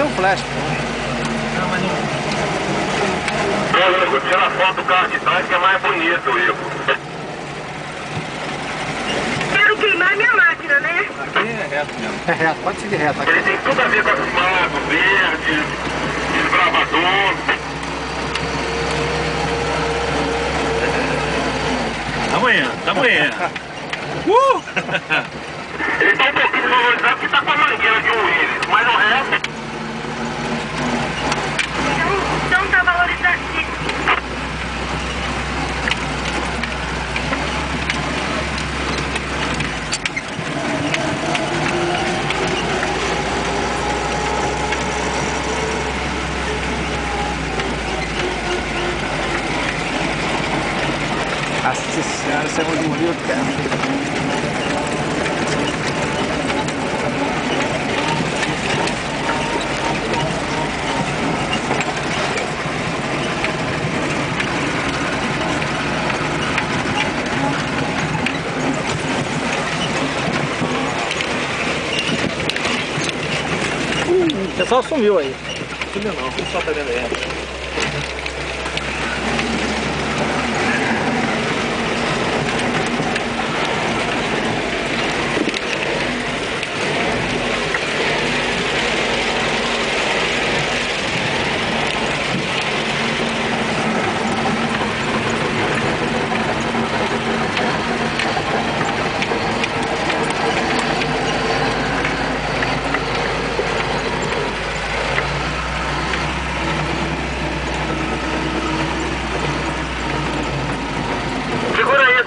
tem um flash. Não, mas não... Ô, Igor, tira a foto do carro de trás que é mais bonito, Igor. Quero queimar minha máquina, né? Aqui é reto mesmo. É reto, pode seguir reto aqui. Ele tem tudo a ver com asfalto, verde, desbravador. Amanhã, amanhã. Ele tá um pouquinho valorizado porque tá com a mangueira de um Willis, mas o resto... Então tá valorizadíssimo. Nossa senhora, isso é muito bonito, cara. O pessoal sumiu aí. Sumiu não, o pessoal tá vendo aí.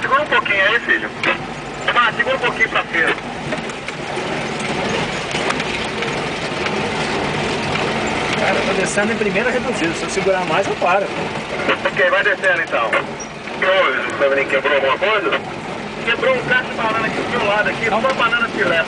Segura um pouquinho aí, filho. Segura um pouquinho pra feira. Cara, eu tô descendo em primeira reduzida. Se eu segurar mais, eu paro. Ok, vai descendo então. Ô, sabe nem quebrou alguma coisa? Quebrou um cacho de banana aqui do meu lado aqui, só uma banana filé.